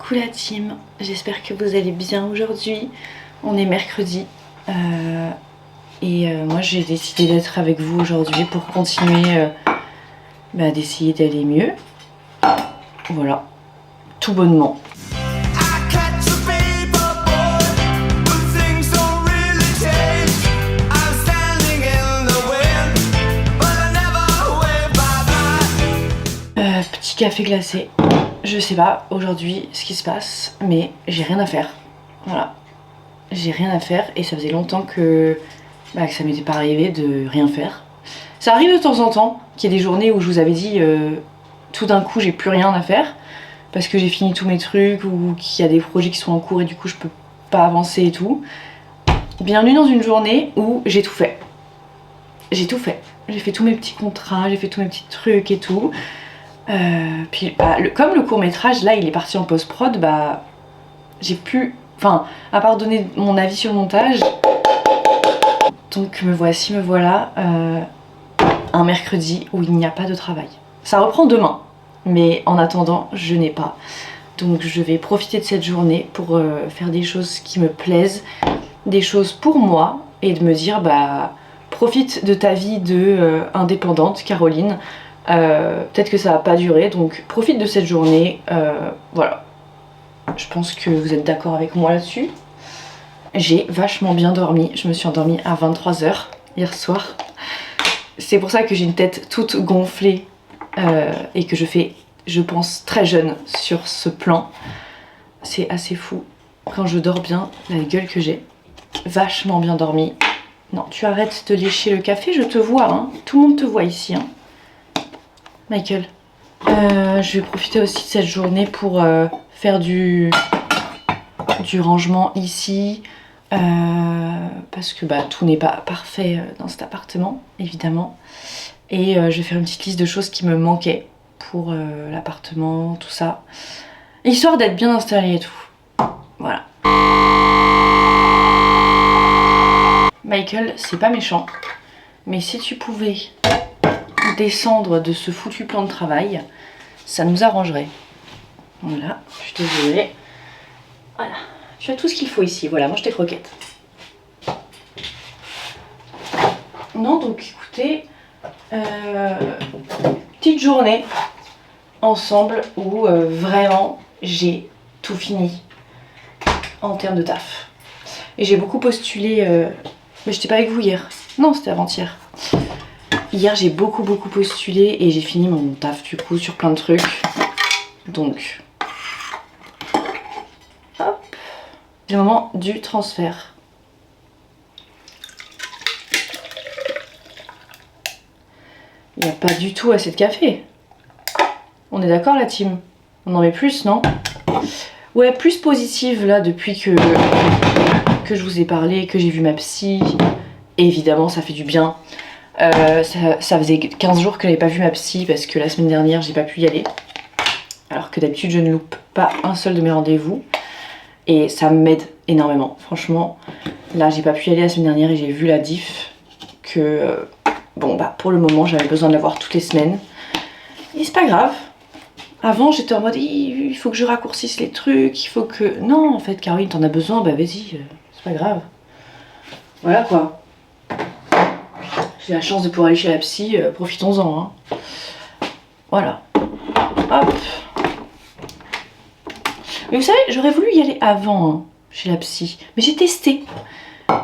Coucou la team, j'espère que vous allez bien aujourd'hui. On est mercredi moi j'ai décidé d'être avec vous aujourd'hui pour continuer d'essayer d'aller mieux. Voilà, tout bonnement. Petit café glacé. Je sais pas aujourd'hui ce qui se passe, mais j'ai rien à faire. Voilà. J'ai rien à faire et ça faisait longtemps que ça m'était pas arrivé de rien faire. Ça arrive de temps en temps qu'il y ait des journées où je vous avais dit tout d'un coup j'ai plus rien à faire parce que j'ai fini tous mes trucs ou qu'il y a des projets qui sont en cours et du coup je peux pas avancer et tout. Bienvenue dans une journée où j'ai tout fait. J'ai tout fait. J'ai fait tous mes petits contrats, j'ai fait tous mes petits trucs et tout. Comme le court-métrage là il est parti en post-prod, j'ai pu, à part donner mon avis sur le montage. Donc me voilà un mercredi où il n'y a pas de travail. Ça reprend demain, mais en attendant je n'ai pas. Donc je vais profiter de cette journée pour faire des choses qui me plaisent, des choses pour moi et de me dire profite de ta vie de indépendante Caroline. Peut-être que ça va pas durer, donc profite de cette journée. Voilà, je pense que vous êtes d'accord avec moi là-dessus. J'ai vachement bien dormi, je me suis endormie à 23 h hier soir. C'est pour ça que j'ai une tête toute gonflée et que je fais, je pense, très jeune sur ce plan. C'est assez fou quand je dors bien, la gueule que j'ai. Vachement bien dormi. Non, tu arrêtes de lécher le café, je te vois, hein. Tout le monde te voit ici, hein. Michael. Je vais profiter aussi de cette journée pour faire du rangement ici. Parce que tout n'est pas parfait dans cet appartement, évidemment. Et je vais faire une petite liste de choses qui me manquaient pour l'appartement, tout ça. Histoire d'être bien installée et tout. Voilà. Michael, c'est pas méchant. Mais si tu pouvais descendre de ce foutu plan de travail, ça nous arrangerait. Voilà, je suis désolée. Voilà, tu as tout ce qu'il faut ici. Voilà, mange tes croquettes. Non, donc écoutez, petite journée ensemble où vraiment j'ai tout fini en termes de taf. Et j'ai beaucoup postulé, mais j'étais pas avec vous hier. Non, c'était avant-hier. Hier j'ai beaucoup postulé et j'ai fini mon taf du coup sur plein de trucs. Donc, hop, c'est le moment du transfert. Il n'y a pas du tout assez de café. On est d'accord la team? On en met plus, non? Ouais, plus positive là depuis que je vous ai parlé, que j'ai vu ma psy. Évidemment ça fait du bien. Ça faisait 15 jours que je n'avais pas vu ma psy parce que la semaine dernière j'ai pas pu y aller. Alors que d'habitude je ne loupe pas un seul de mes rendez-vous. Et ça m'aide énormément. Franchement, là j'ai pas pu y aller la semaine dernière et j'ai vu la diff que pour le moment j'avais besoin de la voir toutes les semaines. Et c'est pas grave. Avant j'étais en mode il faut que je raccourcisse les trucs, il faut que... Non en fait Caroline t'en as besoin, vas-y, c'est pas grave. Voilà quoi. J'ai la chance de pouvoir aller chez la psy, profitons-en. Hein. Voilà. Hop. Mais vous savez, j'aurais voulu y aller avant hein, chez la psy. Mais j'ai testé.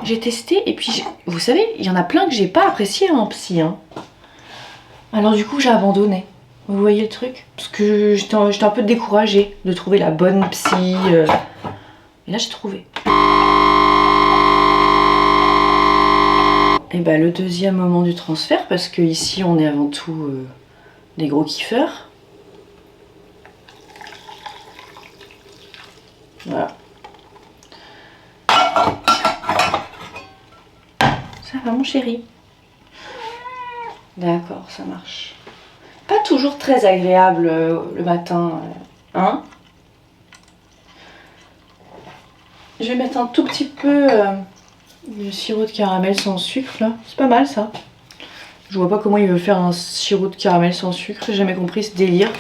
J'ai testé et puis, vous savez, il y en a plein que j'ai pas apprécié en psy. Hein. Alors du coup, j'ai abandonné. Vous voyez le truc? Parce que j'étais un peu découragée de trouver la bonne psy. Et là, j'ai trouvé. Et le deuxième moment du transfert, parce que ici on est avant tout des gros kiffeurs. Voilà. Ça va mon chéri? D'accord, ça marche. Pas toujours très agréable le matin, hein? Je vais mettre un tout petit peu... le sirop de caramel sans sucre là, c'est pas mal ça. Je vois pas comment ils veulent faire un sirop de caramel sans sucre, j'ai jamais compris ce délire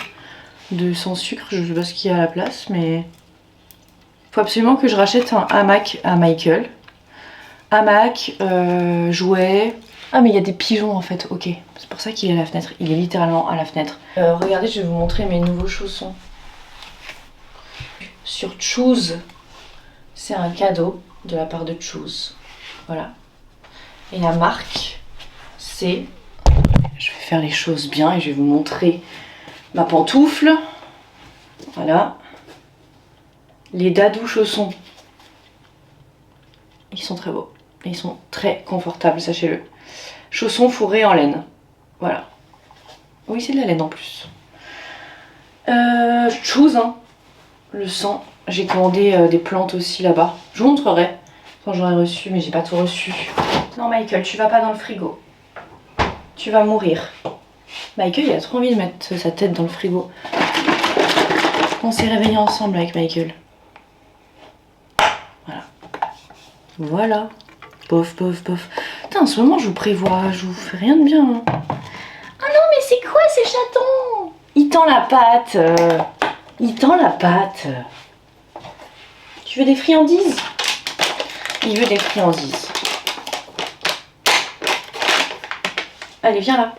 de sans sucre, je sais pas ce qu'il y a à la place mais Faut absolument que je rachète un hamac à Michael. Hamac, jouet. Ah mais il y a des pigeons en fait, ok. C'est pour ça qu'il est à la fenêtre, il est littéralement à la fenêtre. Regardez, je vais vous montrer mes nouveaux chaussons. Sur Choose, c'est un cadeau de la part de Choose. Voilà. Et la marque, c'est... Je vais faire les choses bien et je vais vous montrer ma pantoufle. Voilà. Les Dadou chaussons. Ils sont très beaux. Et ils sont très confortables, sachez-le. Chaussons fourrés en laine. Voilà. Oui, c'est de la laine en plus. Choose, hein. Le sang. J'ai commandé des plantes aussi là-bas. Je vous montrerai quand j'aurai reçu, mais j'ai pas tout reçu. Non, Michael, tu vas pas dans le frigo. Tu vas mourir. Michael, il a trop envie de mettre sa tête dans le frigo. On s'est réveillés ensemble avec Michael. Voilà. Voilà. Pof, pof, pof. Putain, en ce moment, je vous prévois, je vous fais rien de bien. Hein. Ah non, mais c'est quoi ces chatons? Il tend la patte. Il tend la patte. Tu veux des friandises? Il veut des friandises. Allez, viens là.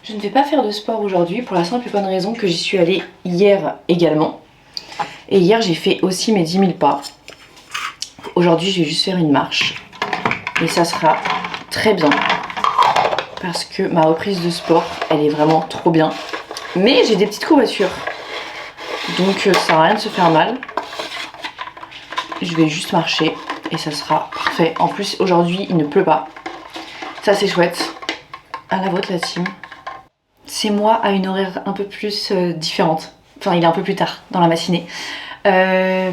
Je ne vais pas faire de sport aujourd'hui pour la simple et bonne raison que j'y suis allée hier également. Et hier, j'ai fait aussi mes 10 000 pas. Aujourd'hui, je vais juste faire une marche. Et ça sera très bien. Parce que ma reprise de sport, elle est vraiment trop bien. Mais j'ai des petites courbatures. Donc ça sert à rien de se faire mal. Je vais juste marcher et ça sera parfait. En plus, aujourd'hui, il ne pleut pas. Ça, c'est chouette. À la vôtre, la team. C'est moi à une horaire un peu plus différente. Enfin, il est un peu plus tard dans la matinée.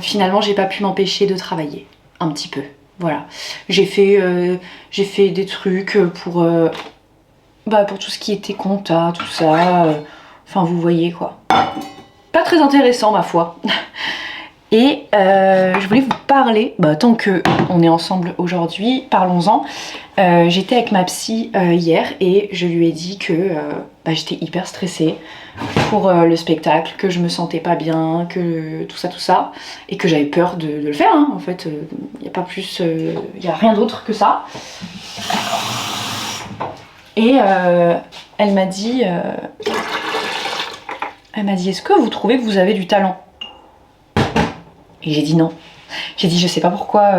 Finalement, j'ai pas pu m'empêcher de travailler. Un petit peu. Voilà. J'ai fait des trucs pour tout ce qui était compta, tout ça. Enfin, vous voyez quoi. Pas très intéressant, ma foi. Et je voulais vous parler, tant que on est ensemble aujourd'hui, parlons-en. J'étais avec ma psy hier et je lui ai dit que j'étais hyper stressée pour le spectacle, que je me sentais pas bien, que tout ça, et que j'avais peur de le faire. Hein. En fait, il n'y a pas plus, il n'y a rien d'autre que ça. Et elle m'a dit, est-ce que vous trouvez que vous avez du talent? Et j'ai dit non. J'ai dit je sais pas pourquoi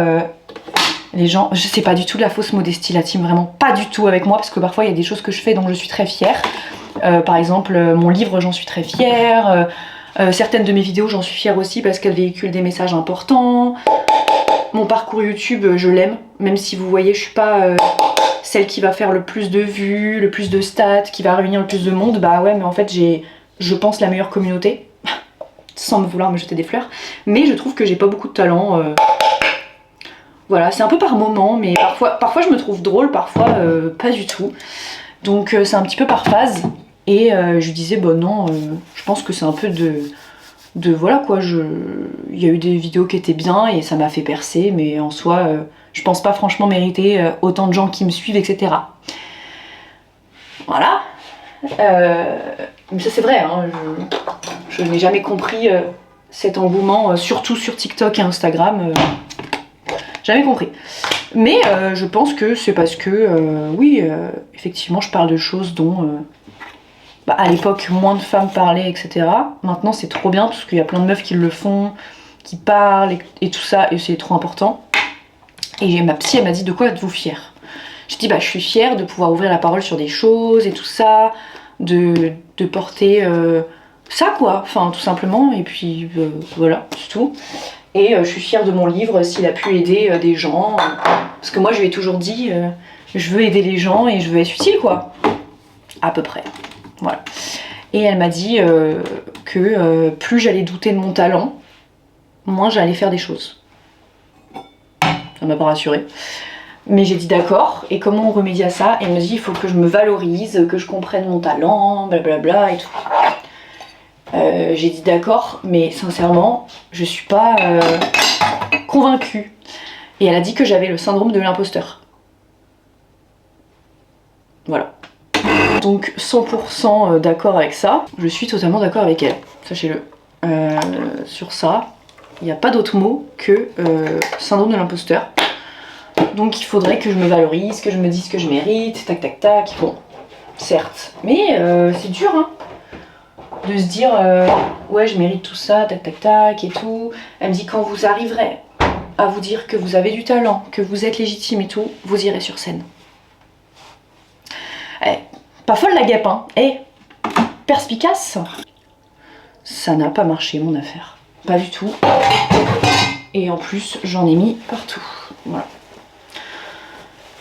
les gens... Je sais pas du tout de la fausse modestie, la team, vraiment pas du tout avec moi, parce que parfois il y a des choses que je fais dont je suis très fière. Par exemple, mon livre, j'en suis très fière. Certaines de mes vidéos, j'en suis fière aussi parce qu'elles véhiculent des messages importants. Mon parcours YouTube, je l'aime. Même si vous voyez, je suis pas celle qui va faire le plus de vues, le plus de stats, qui va réunir le plus de monde. Bah ouais, mais en fait, j'ai, je pense, la meilleure communauté. Sans me vouloir me jeter des fleurs, mais je trouve que j'ai pas beaucoup de talent. Voilà, c'est un peu par moment, mais parfois je me trouve drôle, parfois pas du tout. Donc c'est un petit peu par phase. Et je lui disais, non, je pense que c'est un peu de voilà quoi. Il y a eu des vidéos qui étaient bien et ça m'a fait percer, mais en soi, je pense pas franchement mériter autant de gens qui me suivent, etc. Voilà. Mais ça c'est vrai, hein, je n'ai jamais compris cet engouement, surtout sur TikTok et Instagram, jamais compris. Mais je pense que c'est parce que, oui, effectivement je parle de choses dont à l'époque moins de femmes parlaient, etc. Maintenant c'est trop bien parce qu'il y a plein de meufs qui le font, qui parlent et tout ça, et c'est trop important. Et ma psy elle m'a dit de quoi êtes-vous fière? J'ai dit je suis fière de pouvoir ouvrir la parole sur des choses et tout ça, de porter ça quoi, enfin tout simplement, et puis voilà, c'est tout. Et je suis fière de mon livre s'il a pu aider des gens, parce que moi je lui ai toujours dit je veux aider les gens et je veux être utile quoi, à peu près, voilà. Et elle m'a dit que plus j'allais douter de mon talent, moins j'allais faire des choses. Ça m'a pas rassurée. Mais j'ai dit d'accord, et comment on remédie à ça? Elle me dit il faut que je me valorise, que je comprenne mon talent, blablabla et tout. J'ai dit d'accord, mais sincèrement, je suis pas convaincue. Et elle a dit que j'avais le syndrome de l'imposteur. Voilà. Donc 100% d'accord avec ça. Je suis totalement d'accord avec elle, sachez-le. Sur ça. Il n'y a pas d'autre mot que syndrome de l'imposteur. Donc il faudrait que je me valorise, que je me dise que je mérite, tac tac tac. Bon, certes, mais c'est dur hein, de se dire ouais je mérite tout ça, tac tac tac et tout. Elle me dit quand vous arriverez à vous dire que vous avez du talent, que vous êtes légitime et tout, vous irez sur scène. Pas folle la guêpe hein, perspicace. Ça n'a pas marché mon affaire, pas du tout. Et en plus j'en ai mis partout, voilà.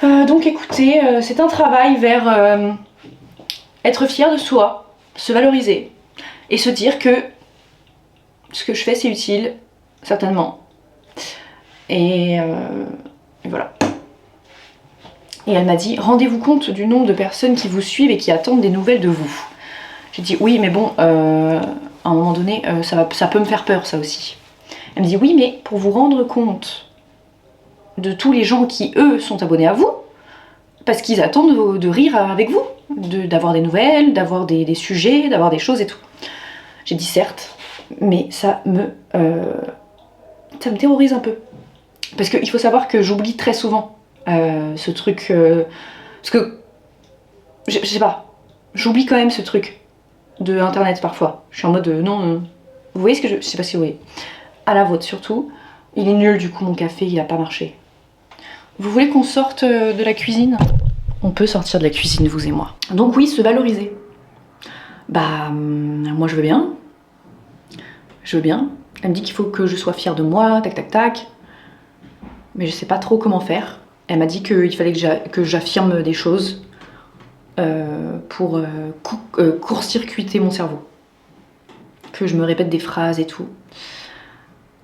Donc écoutez, c'est un travail vers être fier de soi, se valoriser et se dire que ce que je fais c'est utile, certainement. Et voilà. Et elle m'a dit, rendez-vous compte du nombre de personnes qui vous suivent et qui attendent des nouvelles de vous. J'ai dit oui mais bon, à un moment donné, ça peut me faire peur ça aussi. Elle me dit oui mais pour vous rendre compte de tous les gens qui eux sont abonnés à vous, parce qu'ils attendent de rire avec vous, d'avoir des nouvelles, d'avoir des sujets, d'avoir des choses et tout. J'ai dit certes, mais ça me terrorise un peu. Parce qu'il faut savoir que j'oublie très souvent ce truc, parce que, je sais pas, j'oublie quand même ce truc de internet parfois. Je suis en mode non, vous voyez ce que je sais pas si vous voyez. À la vôtre surtout, il est nul du coup mon café, il a pas marché. Vous voulez qu'on sorte de la cuisine? On peut sortir de la cuisine, vous et moi. Donc oui, se valoriser. Bah, moi je veux bien. Je veux bien. Elle me dit qu'il faut que je sois fière de moi, tac tac tac. Mais je sais pas trop comment faire. Elle m'a dit qu'il fallait que j'affirme des choses pour court-circuiter mon cerveau. Que je me répète des phrases et tout.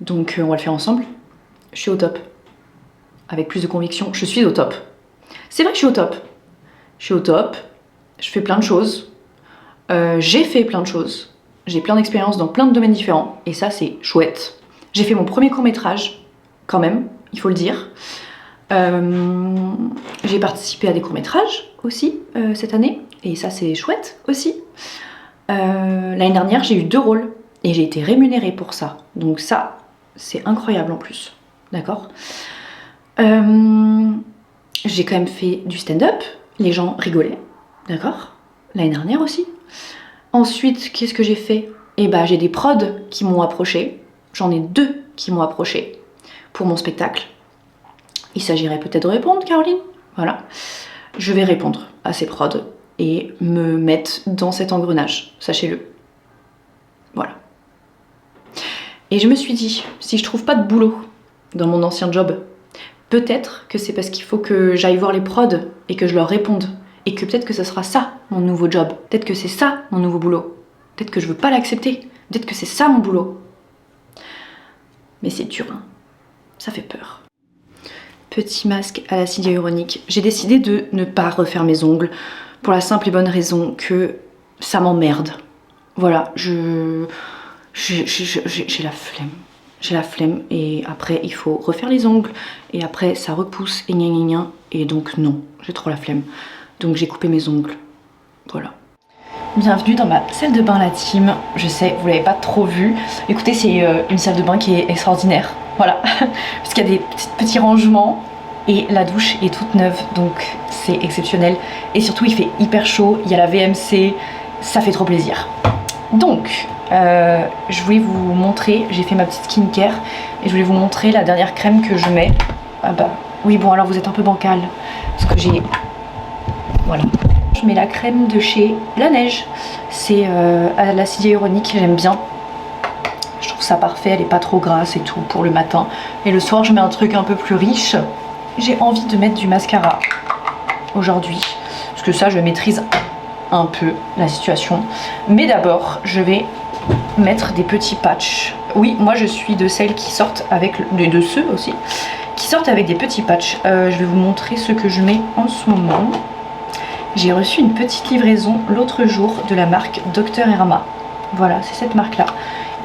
Donc on va le faire ensemble. Je suis au top. Avec plus de conviction, je suis au top. C'est vrai que je suis au top. Je suis au top. Je fais plein de choses. J'ai fait plein de choses. J'ai plein d'expériences dans plein de domaines différents. Et ça, c'est chouette. J'ai fait mon premier court-métrage, quand même, il faut le dire. J'ai participé à des courts-métrages aussi cette année. Et ça, c'est chouette aussi. L'année dernière, j'ai eu 2 rôles. Et j'ai été rémunérée pour ça. Donc ça, c'est incroyable en plus. D'accord ? J'ai quand même fait du stand-up. Les gens rigolaient. D'accord ? L'année dernière aussi. Ensuite, qu'est-ce que j'ai fait ? Eh ben, j'ai des prods qui m'ont approché. J'en ai 2 qui m'ont approché pour mon spectacle. Il s'agirait peut-être de répondre, Caroline ? Voilà. Je vais répondre à ces prods et me mettre dans cet engrenage. Sachez-le. Voilà. Et je me suis dit, si je trouve pas de boulot dans mon ancien job, peut-être que c'est parce qu'il faut que j'aille voir les prods et que je leur réponde. Et que peut-être que ce sera ça, mon nouveau job. Peut-être que c'est ça, mon nouveau boulot. Peut-être que je veux pas l'accepter. Peut-être que c'est ça, mon boulot. Mais c'est dur, hein. Ça fait peur. Petit masque à l'acide hyaluronique. J'ai décidé de ne pas refaire mes ongles pour la simple et bonne raison que ça m'emmerde. Voilà, j'ai la flemme. J'ai la flemme et après il faut refaire les ongles et après ça repousse et gna gna gna. Et donc non, j'ai trop la flemme. Donc j'ai coupé mes ongles. Voilà. Bienvenue dans ma salle de bain, la team. Je sais, vous l'avez pas trop vue. Écoutez, c'est une salle de bain qui est extraordinaire. Voilà. Parce qu'il y a des petits rangements et la douche est toute neuve. Donc c'est exceptionnel. Et surtout, il fait hyper chaud. Il y a la VMC. Ça fait trop plaisir. Donc, je voulais vous montrer. J'ai fait ma petite skincare. Et je voulais vous montrer la dernière crème que je mets. Ah bah, oui, bon, alors vous êtes un peu bancal. Parce que j'ai... Voilà. Je mets la crème de chez La Neige. C'est à l'acide hyaluronique, j'aime bien. Je trouve ça parfait, elle est pas trop grasse et tout pour le matin. Et le soir, je mets un truc un peu plus riche. J'ai envie de mettre du mascara aujourd'hui. Parce que ça, je maîtrise un peu la situation. Mais d'abord, je vais mettre des petits patchs. Oui, moi, je suis de celles qui sortent avec... de ceux aussi, qui sortent avec des petits patchs. Je vais vous montrer ce que je mets en ce moment. J'ai reçu une petite livraison l'autre jour de la marque Dr Irma. Voilà, c'est cette marque-là.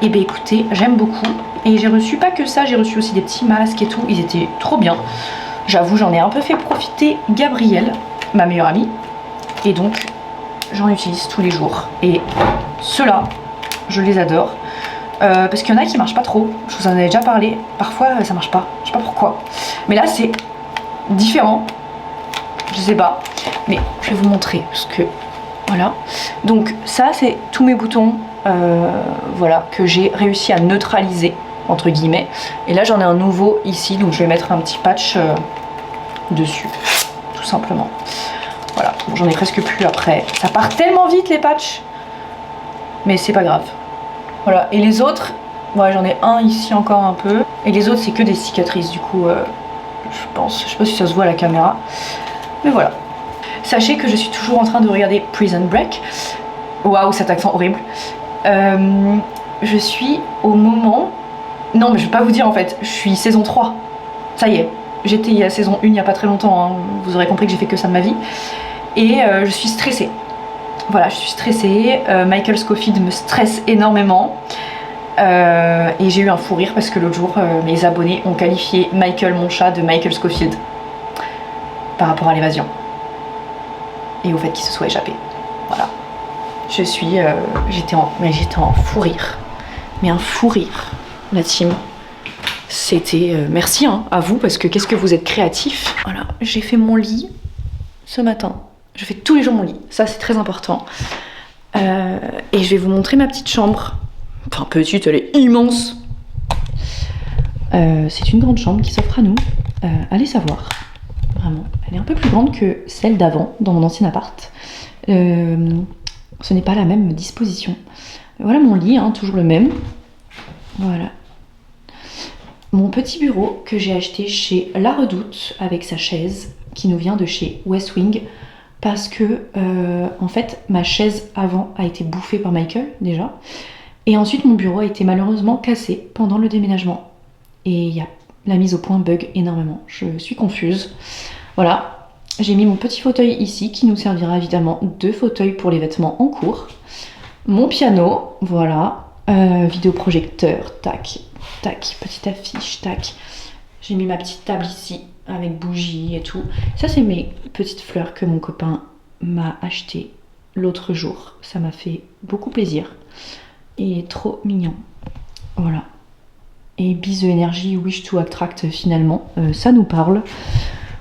Et bien écoutez, j'aime beaucoup. Et j'ai reçu pas que ça, j'ai reçu aussi des petits masques et tout. Ils étaient trop bien. J'avoue, j'en ai un peu fait profiter Gabrielle, ma meilleure amie. Et donc, j'en utilise tous les jours. Et ceux-là, je les adore. parce qu'il y en a qui marchent pas trop. Je vous en avais déjà parlé. Parfois ça marche pas, je sais pas pourquoi. Mais là c'est différent. Je sais pas. Mais je vais vous montrer parce que voilà. Donc ça c'est tous mes boutons voilà, que j'ai réussi à neutraliser entre guillemets. Et là j'en ai un nouveau ici, donc je vais mettre un petit patch dessus, tout simplement. Voilà, bon, j'en ai presque plus après. Ça part tellement vite les patchs, mais c'est pas grave. Voilà, et les autres, ouais, j'en ai un ici encore un peu. Et les autres, c'est que des cicatrices, du coup, je pense. Je sais pas si ça se voit à la caméra. Mais voilà. Sachez que je suis toujours en train de regarder Prison Break. Waouh, cet accent horrible. Je suis au moment... Non, mais je vais pas vous dire en fait. Je suis saison 3. Ça y est. J'étais à saison 1 il y a pas très longtemps. Hein. Vous aurez compris que j'ai fait que ça de ma vie. Et je suis stressée. Voilà, je suis stressée. Michael Scofield me stresse énormément. Et j'ai eu un fou rire parce que l'autre jour, mes abonnés ont qualifié Michael, mon chat, de Michael Scofield par rapport à l'évasion et au fait qu'il se soit échappé. Voilà. J'étais en fou rire. Mais un fou rire, la team. C'était merci hein, à vous parce que qu'est-ce que vous êtes créatifs. Voilà, j'ai fait mon lit ce matin. Je fais tous les jours mon lit, ça c'est très important. Et je vais vous montrer ma petite chambre. Enfin petite, elle est immense. C'est une grande chambre qui s'offre à nous. Allez savoir, vraiment. Elle est un peu plus grande que celle d'avant, dans mon ancien appart. Ce n'est pas la même disposition. Voilà mon lit, hein, toujours le même. Voilà. Mon petit bureau que j'ai acheté chez La Redoute avec sa chaise qui nous vient de chez West Wing. Parce que, en fait, ma chaise avant a été bouffée par Michael, déjà. Et ensuite, mon bureau a été malheureusement cassé pendant le déménagement. Et la mise au point bug énormément. Je suis confuse. Voilà. J'ai mis mon petit fauteuil ici, qui nous servira évidemment de fauteuil pour les vêtements en cours. Mon piano, voilà. Vidéoprojecteur, tac, tac, petite affiche, tac. J'ai mis ma petite table ici, avec bougies et tout. Ça, c'est mes petites fleurs que mon copain m'a achetées l'autre jour. Ça m'a fait beaucoup plaisir. Il est trop mignon. Voilà. Et Bise Énergie Wish to Attract, finalement. Ça nous parle.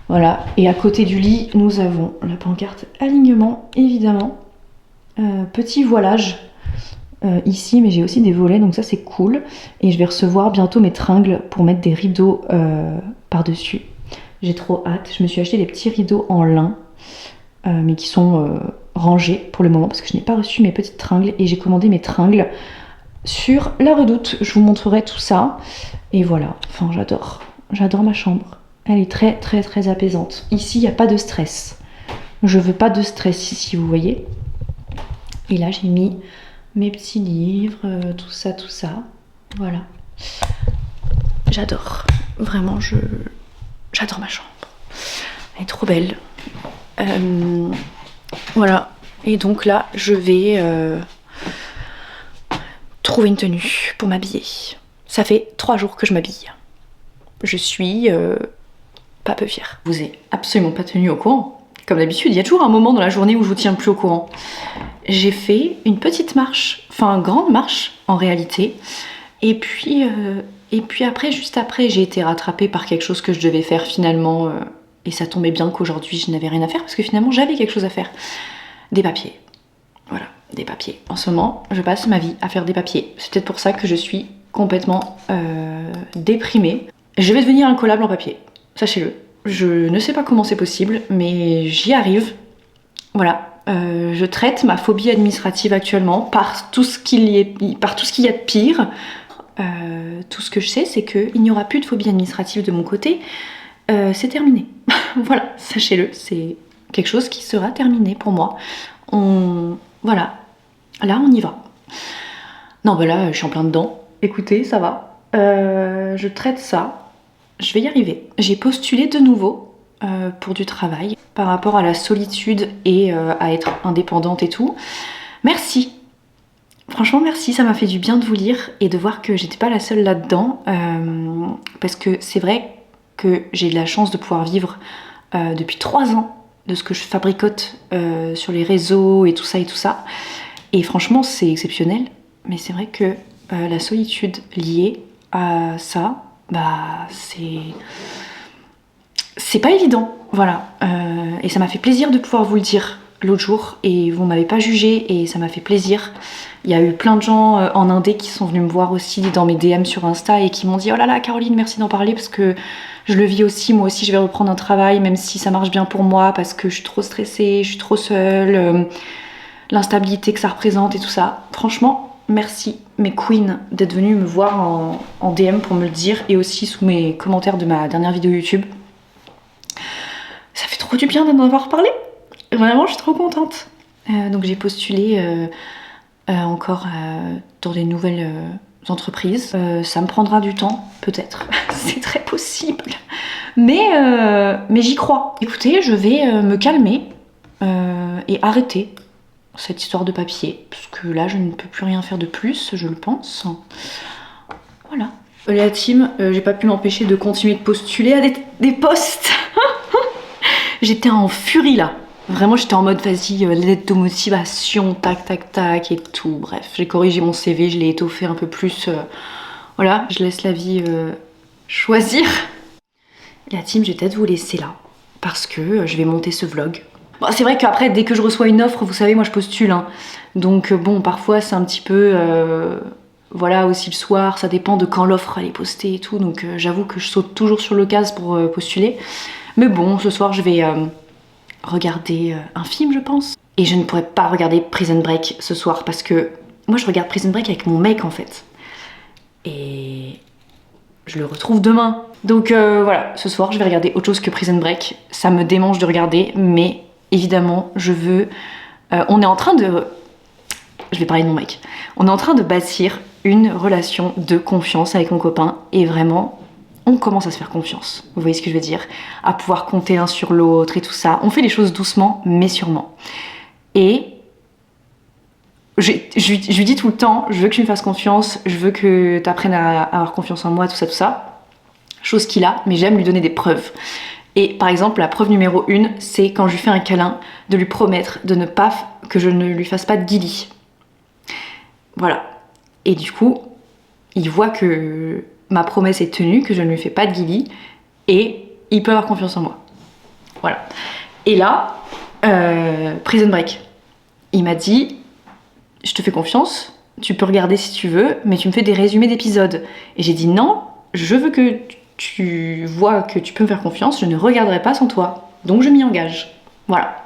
Voilà. Et à côté du lit, nous avons la pancarte alignement, évidemment. Petit voilage ici, mais j'ai aussi des volets, donc ça c'est cool. Et je vais recevoir bientôt mes tringles pour mettre des rideaux par-dessus. J'ai trop hâte. Je me suis acheté des petits rideaux en lin, mais qui sont rangés pour le moment parce que je n'ai pas reçu mes petites tringles et j'ai commandé mes tringles sur La Redoute. Je vous montrerai tout ça. Et voilà, enfin j'adore. J'adore ma chambre. Elle est très très très apaisante. Ici, il n'y a pas de stress. Je veux pas de stress ici, vous voyez. Et là, j'ai mis mes petits livres, tout ça, tout ça. Voilà. J'adore. Vraiment, j'adore ma chambre. Elle est trop belle. Voilà. Et donc là, je vais trouver une tenue pour m'habiller. Ça fait 3 jours que je m'habille. Je suis pas peu fière. Je vous ai absolument pas tenu au courant. Comme d'habitude, il y a toujours un moment dans la journée où je vous tiens plus au courant. J'ai fait une petite marche, enfin une grande marche en réalité. Et puis après, juste après, j'ai été rattrapée par quelque chose que je devais faire finalement. Et ça tombait bien qu'aujourd'hui, je n'avais rien à faire parce que finalement, j'avais quelque chose à faire. Des papiers. Voilà, des papiers. En ce moment, je passe ma vie à faire des papiers. C'est peut-être pour ça que je suis complètement déprimée. Je vais devenir incollable en papier, sachez-le. Je ne sais pas comment c'est possible, mais j'y arrive. Voilà. Je traite ma phobie administrative actuellement par tout ce qu'il y a de pire. Tout ce que je sais, c'est qu'il n'y aura plus de phobie administrative de mon côté. C'est terminé. Voilà, sachez-le, c'est quelque chose qui sera terminé pour moi. Voilà, là on y va. Non, bah là, je suis en plein dedans. Écoutez, ça va. Je traite ça. Je vais y arriver. J'ai postulé de nouveau pour du travail par rapport à la solitude et à être indépendante et tout. Merci. Franchement, merci. Ça m'a fait du bien de vous lire et de voir que j'étais pas la seule là-dedans. Parce que c'est vrai que j'ai de la chance de pouvoir vivre depuis 3 ans de ce que je fabricote sur les réseaux et tout ça. Et franchement, c'est exceptionnel. Mais c'est vrai que la solitude liée à ça, bah c'est pas évident, voilà. Et ça m'a fait plaisir de pouvoir vous le dire l'autre jour et vous m'avez pas jugé et ça m'a fait plaisir. Il y a eu plein de gens en Indé qui sont venus me voir aussi dans mes DM sur Insta et qui m'ont dit oh là là Caroline, merci d'en parler parce que je le vis aussi, moi aussi je vais reprendre un travail même si ça marche bien pour moi parce que je suis trop stressée, je suis trop seule, l'instabilité que ça représente et tout ça. Franchement, merci mes queens d'être venues me voir en DM pour me le dire et aussi sous mes commentaires de ma dernière vidéo YouTube. Ça fait trop du bien d'en avoir parlé. Vraiment, je suis trop contente. Donc j'ai postulé encore dans des nouvelles entreprises. Ça me prendra du temps, peut-être. C'est très possible. Mais j'y crois. Écoutez, je vais me calmer et arrêter cette histoire de papier. Parce que là, je ne peux plus rien faire de plus, je le pense. Voilà. La team, j'ai pas pu m'empêcher de continuer de postuler à des postes. J'étais en furie là. Vraiment, j'étais en mode, vas-y, lettre de motivation, tac, tac, tac, et tout. Bref, j'ai corrigé mon CV, je l'ai étoffé un peu plus. Voilà, je laisse la vie choisir. La team, je vais peut-être vous laisser là, parce que je vais monter ce vlog. Bon, c'est vrai qu'après, dès que je reçois une offre, vous savez, moi je postule. Hein. Donc bon, parfois c'est un petit peu... voilà, aussi le soir, ça dépend de quand l'offre elle est postée et tout. Donc j'avoue que je saute toujours sur l'occasion pour postuler. Mais bon, ce soir, je vais... regarder un film je pense et je ne pourrais pas regarder Prison Break ce soir parce que moi je regarde Prison Break avec mon mec en fait et je le retrouve demain donc voilà, ce soir je vais regarder autre chose que Prison Break. Ça me démange de regarder mais évidemment je veux on est en train de je vais parler de mon mec, on est en train de bâtir une relation de confiance avec mon copain et vraiment on commence à se faire confiance, vous voyez ce que je veux dire, à pouvoir compter l'un sur l'autre et tout ça. On fait les choses doucement mais sûrement. Et je lui dis tout le temps, je veux que tu me fasses confiance, je veux que tu apprennes à avoir confiance en moi, tout ça, tout ça. Chose qu'il a, mais j'aime lui donner des preuves. Et par exemple, la preuve numéro 1, c'est quand je lui fais un câlin, de lui promettre que je ne lui fasse pas de guilis. Voilà. Et du coup, il voit que ma promesse est tenue, que je ne lui fais pas de guilis et il peut avoir confiance en moi. Voilà. Et là, Prison Break. Il m'a dit, je te fais confiance, tu peux regarder si tu veux, mais tu me fais des résumés d'épisodes. Et j'ai dit non, je veux que tu vois que tu peux me faire confiance, je ne regarderai pas sans toi. Donc je m'y engage. Voilà.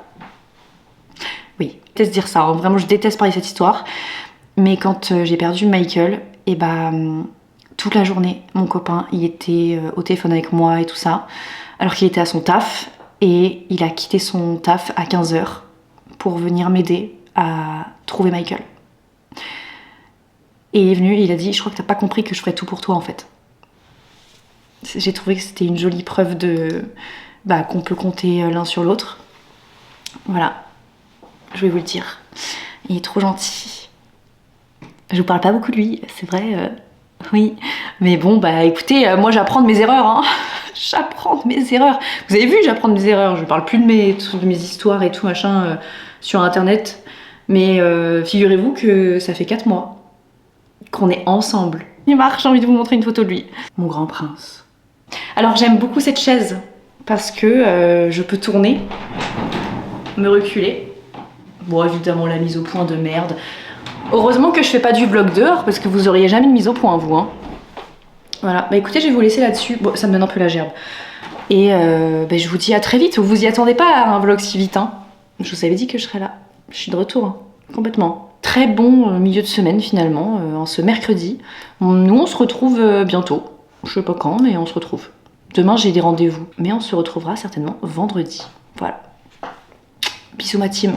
Oui, je déteste dire ça, hein. Vraiment je déteste parler de cette histoire. Mais quand j'ai perdu Michael, et bah... toute la journée, mon copain, il était au téléphone avec moi et tout ça, alors qu'il était à son taf, et il a quitté son taf à 15h pour venir m'aider à trouver Michael. Et il est venu et il a dit, je crois que t'as pas compris que je ferais tout pour toi en fait. J'ai trouvé que c'était une jolie preuve qu'on peut compter l'un sur l'autre. Voilà, je vais vous le dire. Il est trop gentil. Je vous parle pas beaucoup de lui, c'est vrai... Oui, mais bon, bah écoutez, moi j'apprends de mes erreurs, hein. J'apprends de mes erreurs. Vous avez vu, j'apprends de mes erreurs. Je parle plus de mes histoires et tout machin sur internet. Mais figurez-vous que ça fait 4 mois qu'on est ensemble. Il marche, j'ai envie de vous montrer une photo de lui. Mon grand prince. Alors j'aime beaucoup cette chaise parce que je peux tourner, me reculer. Bon, évidemment, la mise au point de merde. Heureusement que je fais pas du vlog dehors parce que vous auriez jamais de mise au point vous hein. Voilà, bah écoutez je vais vous laisser là-dessus, bon ça me donne un peu la gerbe. Et je vous dis à très vite, vous y attendez pas à un vlog si vite hein. Je vous avais dit que je serais là, je suis de retour hein. Complètement. Très bon milieu de semaine finalement, en ce mercredi. Nous on se retrouve bientôt, je sais pas quand mais on se retrouve. Demain j'ai des rendez-vous, mais on se retrouvera certainement vendredi. Voilà. Bisous ma team.